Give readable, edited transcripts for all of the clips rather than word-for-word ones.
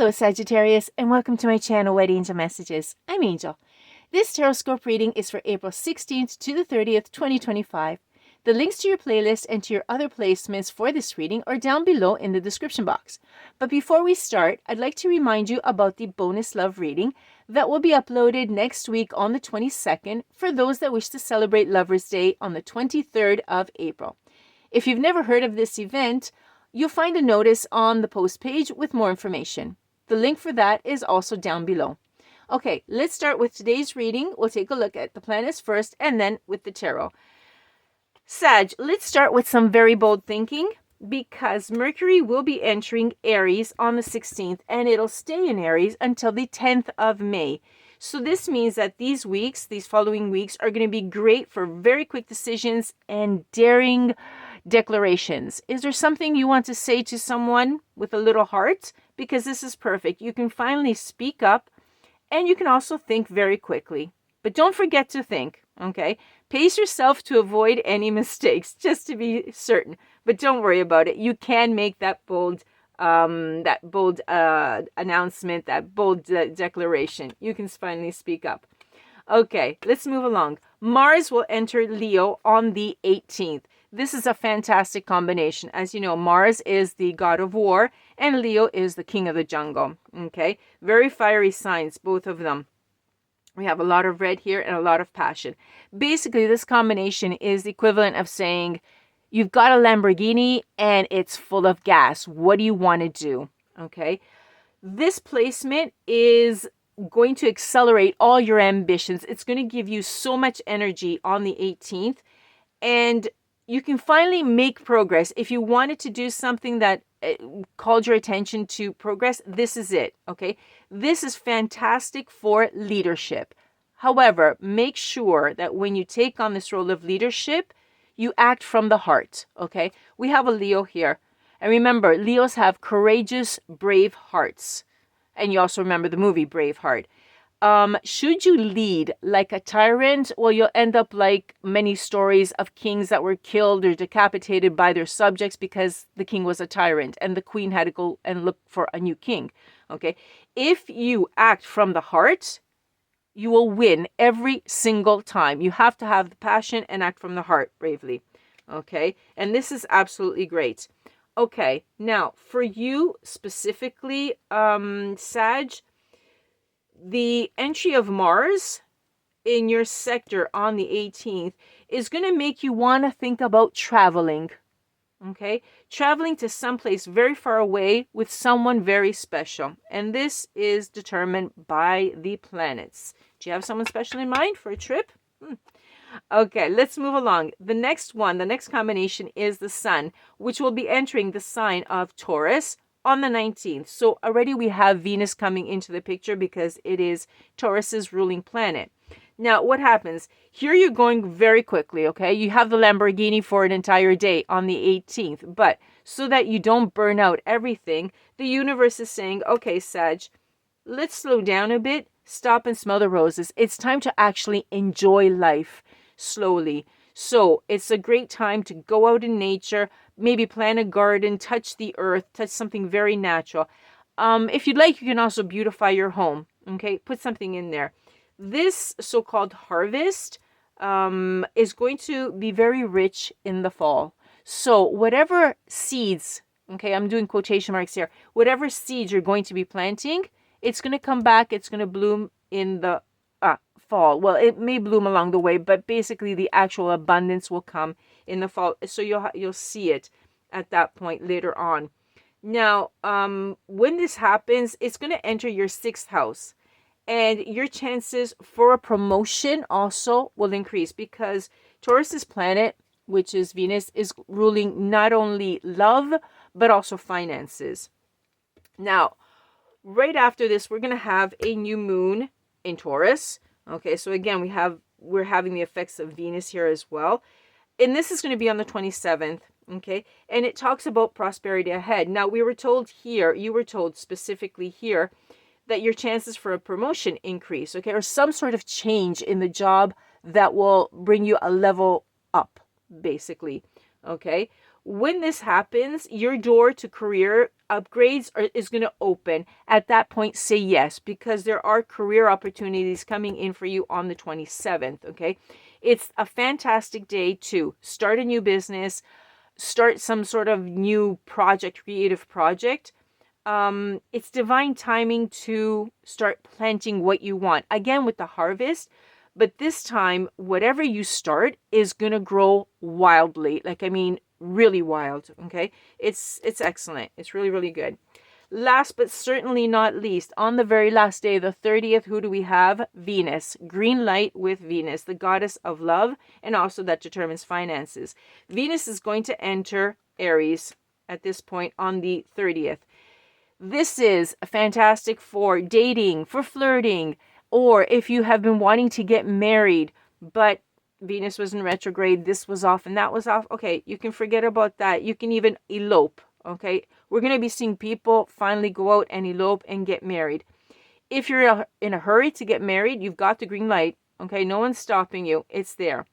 Hello Sagittarius, and welcome to my channel, White Angel Messages. I'm Angel. This Tarotscope reading is for April 16th to the 30th, 2025. The links to your playlist and to your other placements for this reading are down below in the description box. But before we start, I'd like to remind you about the bonus love reading that will be uploaded next week on the 22nd for those that wish to celebrate Lover's Day on the 23rd of April. If you've never heard of this event, you'll find a notice on the post page with more information. The link for that is also down below. Okay, let's start with today's reading. We'll take a look at the planets first and then with the tarot. Sag, let's start with some very bold thinking because Mercury will be entering Aries on the 16th and it'll stay in Aries until the 10th of May. So this means that these following weeks are going to be great for very quick decisions and daring declarations. Is there something you want to say to someone with a little heart? Because this is perfect. You can finally speak up and you can also think very quickly. But don't forget to think, okay? Pace yourself to avoid any mistakes, just to be certain. But don't worry about it. You can make that bold announcement, that bold declaration. You can finally speak up. Okay, let's move along. Mars will enter Leo on the 18th. This is a fantastic combination. As you know, Mars is the god of war and Leo is the king of the jungle. Okay, very fiery signs, both of them. We have a lot of red here and a lot of passion. Basically, this combination is the equivalent of saying, you've got a Lamborghini and it's full of gas. What do you want to do? Okay, this placement is going to accelerate all your ambitions. It's going to give you so much energy on the 18th, and you can finally make progress. If you wanted to do something that called your attention to progress, this is it, okay? This is fantastic for leadership. However, make sure that when you take on this role of leadership, you act from the heart, okay? We have a Leo here. And remember, Leos have courageous, brave hearts. And you also remember the movie Braveheart. Should you lead like a tyrant, well, you'll end up like many stories of kings that were killed or decapitated by their subjects because the king was a tyrant and the queen had to go and look for a new king. Okay. If you act from the heart, you will win every single time. You have to have the passion and act from the heart bravely. Okay. And this is absolutely great. Okay. Now, for you specifically, Sag, the entry of Mars in your sector on the 18th is going to make you want to think about traveling, okay? Traveling to someplace very far away with someone very special. And this is determined by the planets. Do you have someone special in mind for a trip? Okay, let's move along. The next combination is the Sun, which will be entering the sign of Taurus on the 19th. So already we have Venus coming into the picture because it is Taurus's ruling planet. Now, what happens? Here you're going very quickly, okay? You have the Lamborghini for an entire day on the 18th. But so that you don't burn out everything, the universe is saying, okay, Sag, let's slow down a bit. Stop and smell the roses. It's time to actually enjoy life slowly. So it's a great time to go out in nature, maybe plant a garden, touch the earth, touch something very natural. If you'd like, you can also beautify your home. Okay, put something in there. This so-called harvest is going to be very rich in the fall. So whatever seeds, okay, I'm doing quotation marks here, whatever seeds you're going to be planting, it's going to come back, it's going to bloom in the fall. Well, it may bloom along the way, but basically the actual abundance will come in the fall. So you'll see it at that point later on. Now, when this happens, it's going to enter your 6th house, and your chances for a promotion also will increase because Taurus's planet, which is Venus, is ruling not only love but also finances. Now, right after this, we're going to have a new moon in Taurus. Okay, so again, we're having the effects of Venus here as well. And this is going to be on the 27th, okay? And it talks about prosperity ahead. Now, you were told specifically here that your chances for a promotion increase, okay? Or some sort of change in the job that will bring you a level up, basically, okay? When this happens, your door to career upgrades is going to open. At that point, say yes, because there are career opportunities coming in for you on the 27th, okay? It's a fantastic day to start a new business, start some sort of new project, creative project. It's divine timing to start planting what you want. Again, with the harvest, but this time, whatever you start is going to grow wildly. Like, I mean, really wild, okay? It's excellent. It's really, really good. Last but certainly not least, on the very last day, the 30th, who do we have? Venus. Green light with Venus, the goddess of love, and also that determines finances. Venus is going to enter Aries at this point on the 30th. This is fantastic for dating, for flirting, or if you have been wanting to get married, but Venus was in retrograde, this was off and that was off. Okay, you can forget about that. You can even elope, okay? We're going to be seeing people finally go out and elope and get married. If you're in a hurry to get married, you've got the green light, okay? No one's stopping you. It's there.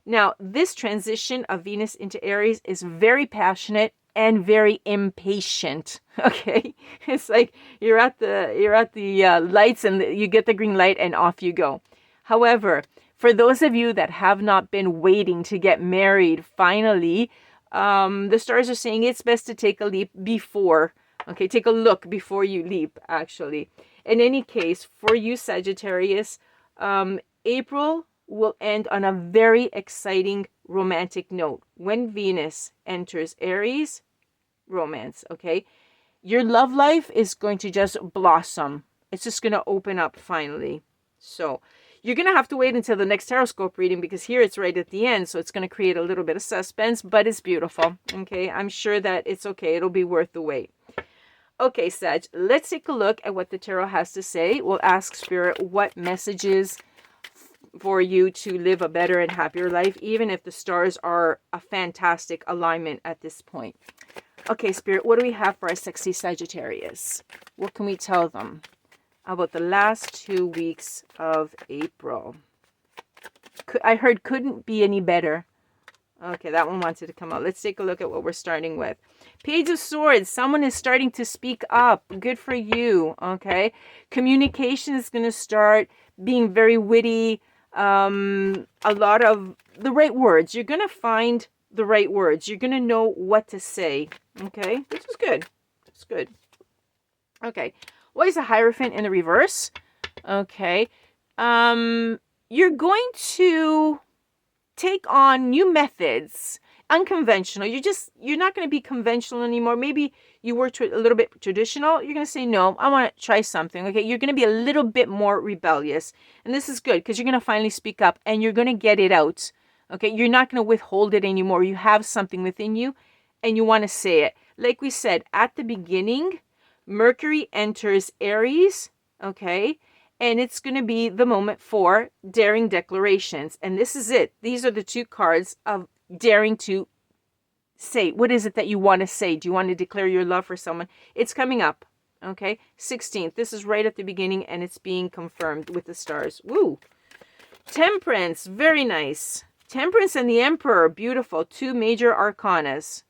Now, this transition of Venus into Aries is very passionate and very impatient, okay? It's like you're at the lights and you get the green light and off you go. However, for those of you that have not been waiting to get married, finally, the stars are saying it's best to take a leap before, okay? Take a look before you leap, actually. In any case, for you, Sagittarius, April will end on a very exciting romantic note. When Venus enters Aries, romance, okay? Your love life is going to just blossom. It's just going to open up finally. So you're going to have to wait until the next Tarotscope reading because here it's right at the end. So it's going to create a little bit of suspense, but it's beautiful, okay? I'm sure that it's okay. It'll be worth the wait. Okay, Sag, let's take a look at what the tarot has to say. We'll ask Spirit what messages for you to live a better and happier life, even if the stars are a fantastic alignment at this point. Okay, Spirit, what do we have for our sexy Sagittarius? What can we tell them about the last 2 weeks of April? I heard couldn't be any better. Okay, that one wanted to come out. Let's take a look at what we're starting with. Page of Swords. Someone is starting to speak up. Good for you, okay? Communication is going to start being very witty. A lot of the right words. You're going to find the right words. You're going to know what to say, okay? Which is good. It's good. Okay. What is a Hierophant in the reverse? Okay. You're going to take on new methods, unconventional. You're not going to be conventional anymore. Maybe you were a little bit traditional. You're going to say, no, I want to try something. Okay. You're going to be a little bit more rebellious. And this is good because you're going to finally speak up and you're going to get it out. Okay. You're not going to withhold it anymore. You have something within you and you want to say it. Like we said at the beginning, Mercury enters Aries. Okay. And it's going to be the moment for daring declarations. And this is it. These are the two cards of daring to say. What is it that you want to say? Do you want to declare your love for someone? It's coming up. Okay. 16th. This is right at the beginning and it's being confirmed with the stars. Woo. Temperance. Very nice. Temperance and the Emperor. Beautiful. Two major arcanas.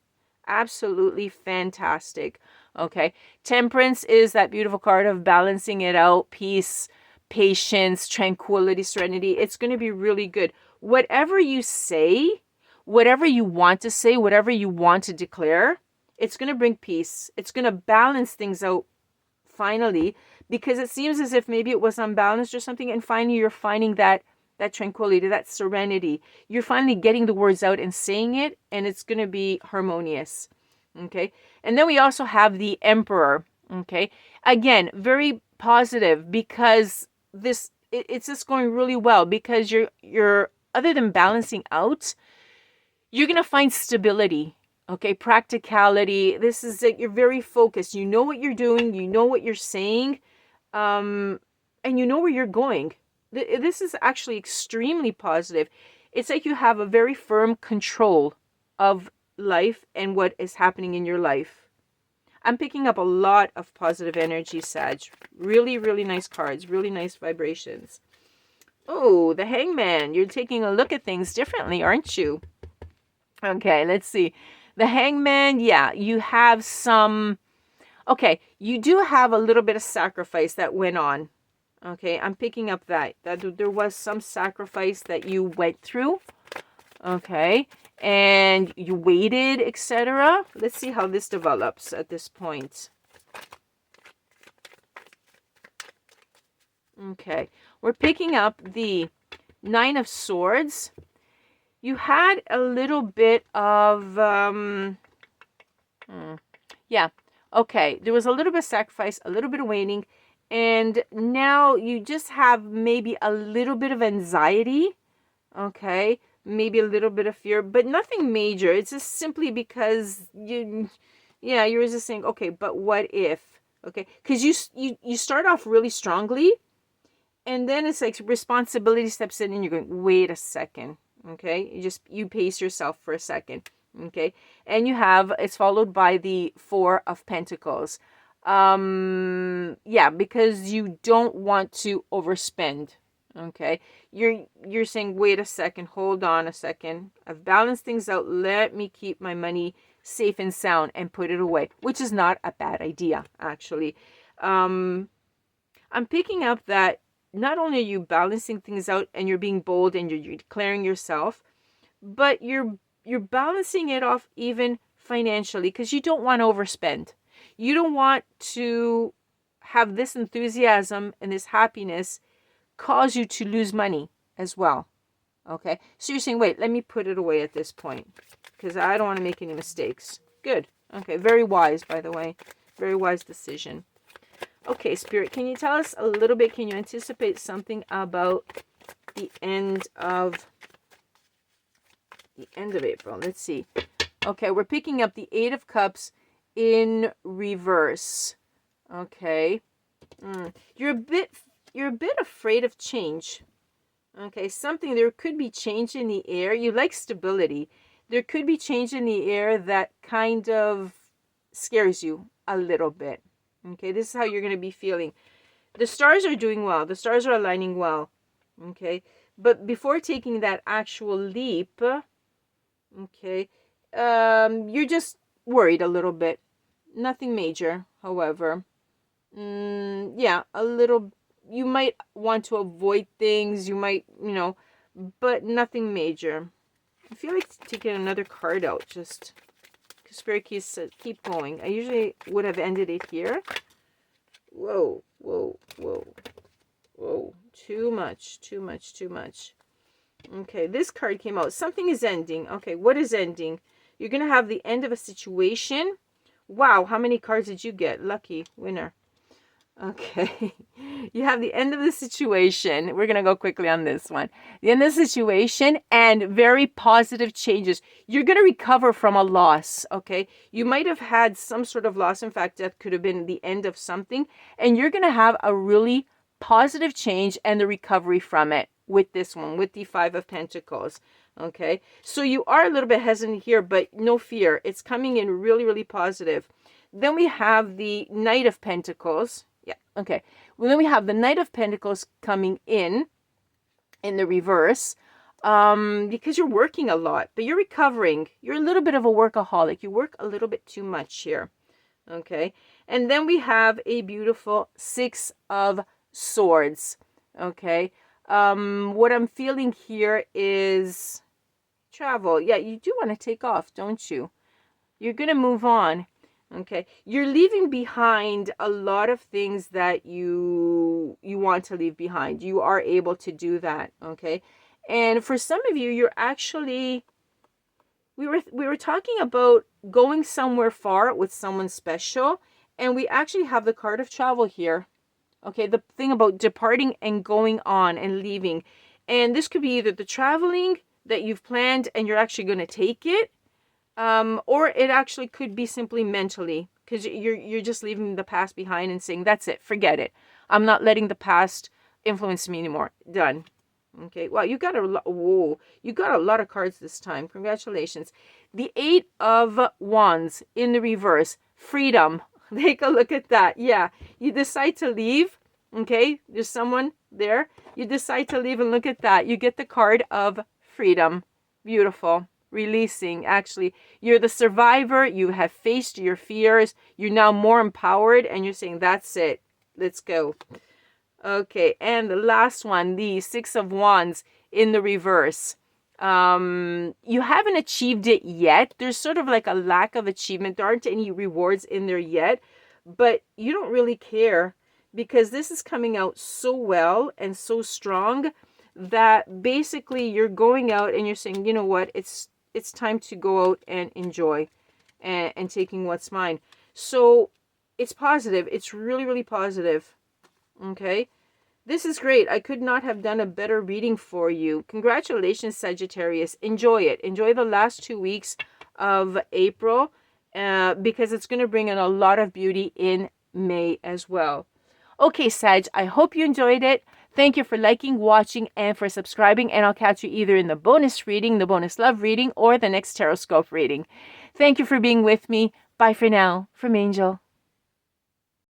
Absolutely fantastic. Okay. Temperance is that beautiful card of balancing it out. Peace, patience, tranquility, serenity. It's going to be really good. Whatever you say, whatever you want to say, whatever you want to declare, it's going to bring peace. It's going to balance things out finally, because it seems as if maybe it was unbalanced or something, and finally you're finding that tranquility, that serenity. You're finally getting the words out and saying it, and it's going to be harmonious. Okay. And then we also have the Emperor. Okay. Again, very positive because it's just going really well because you're other than balancing out, you're going to find stability. Okay. Practicality. This is like you're very focused. You know what you're doing. You know what you're saying. And you know where you're going. This is actually extremely positive. It's like you have a very firm control of life and what is happening in your life. I'm picking up a lot of positive energy, Sag. Really, really nice cards. Really nice vibrations. Oh, the Hangman. You're taking a look at things differently, aren't you? Okay, let's see. The Hangman, yeah, you have some Okay, you do have a little bit of sacrifice that went on. Okay, I'm picking up that there was some sacrifice that you went through. Okay, and you waited, etc. Let's see how this develops at this point. Okay, we're picking up the Nine of Swords. You had a little bit of, yeah, okay. There was a little bit of sacrifice, a little bit of waiting, and now you just have maybe a little bit of anxiety, okay? Maybe a little bit of fear, but nothing major. It's just simply because you're just saying, okay, but what if, okay? Because you start off really strongly, and then it's like responsibility steps in and you're going, wait a second, okay? You pace yourself for a second, okay? And it's followed by the Four of Pentacles. Yeah, because you don't want to overspend, okay? You're saying, wait a second, hold on a second. I've balanced things out. Let me keep my money safe and sound and put it away, which is not a bad idea, actually. I'm picking up that not only are you balancing things out and you're being bold and you're declaring yourself, but you're balancing it off even financially, because you don't want to overspend. You don't want to have this enthusiasm and this happiness cause you to lose money as well. Okay, so you're saying, wait, let me put it away at this point because I don't want to make any mistakes. Good. Okay, very wise, by the way. Very wise decision. Okay, Spirit, can you tell us a little bit? Can you anticipate something about the end of April? Let's see. Okay, we're picking up the Eight of Cups in reverse. Okay. You're a bit afraid of change. Okay, there could be change in the air. You like stability. There could be change in the air that kind of scares you a little bit. Okay, this is how you're going to be feeling. The stars are doing well. The stars are aligning well. Okay, but before taking that actual leap, okay, you're just worried a little bit. Nothing major, however. Yeah, a little. You might want to avoid things. You might, but nothing major. I feel like taking another card out just. Spirit keys keep going. I usually would have ended it here. Whoa, whoa, whoa, whoa. Too much. Okay, this card came out. Something is ending. Okay, what is ending? You're going to have the end of a situation. Wow, how many cards did you get? Lucky winner. Okay, you have the end of the situation. We're going to go quickly on this one. The end of the situation and very positive changes. You're going to recover from a loss, okay? You might have had some sort of loss. In fact, that could have been the end of something. And you're going to have a really positive change and the recovery from it with this one, with the Five of Pentacles, okay? So you are a little bit hesitant here, but no fear. It's coming in really, really positive. Then we have the Knight of Pentacles. Yeah, okay. Well, then we have the Knight of Pentacles coming in the reverse, because you're working a lot, but you're recovering. You're a little bit of a workaholic. You work a little bit too much here, okay? And then we have a beautiful Six of Swords, okay? What I'm feeling here is travel. Yeah, you do want to take off, don't you? You're going to move on. Okay, you're leaving behind a lot of things that you want to leave behind. You are able to do that, okay? And for some of you, you're actually, we were talking about going somewhere far with someone special, and we actually have the card of travel here. Okay, the thing about departing and going on and leaving. And this could be either the traveling that you've planned and you're actually going to take it, or it actually could be simply mentally, because you're just leaving the past behind and saying, that's it, forget it. I'm not letting the past influence me anymore. Done. Okay, well, you got a lot of cards this time. Congratulations. The Eight of Wands in the reverse. Freedom. Take a look at that. Yeah, you decide to leave. Okay, there's someone there. You decide to leave, and look at that. You get the card of freedom. Beautiful. releasing. Actually, you're the survivor. You have faced your fears. You're now more empowered, and you're saying, that's it. Let's go. Okay, and the last one, the Six of Wands in the reverse. You haven't achieved it yet. There's sort of like a lack of achievement. There aren't any rewards in there yet, but you don't really care because this is coming out so well and so strong that basically you're going out and you're saying, you know what, it's time to go out and enjoy and taking what's mine. So it's positive. It's really, really positive. Okay. This is great. I could not have done a better reading for you. Congratulations, Sagittarius. Enjoy it. Enjoy the last 2 weeks of April because it's going to bring in a lot of beauty in May as well. Okay, Sag, I hope you enjoyed it. Thank you for liking, watching, and for subscribing. And I'll catch you either in the bonus reading, the bonus love reading, or the next Tarotscope reading. Thank you for being with me. Bye for now. From Angel.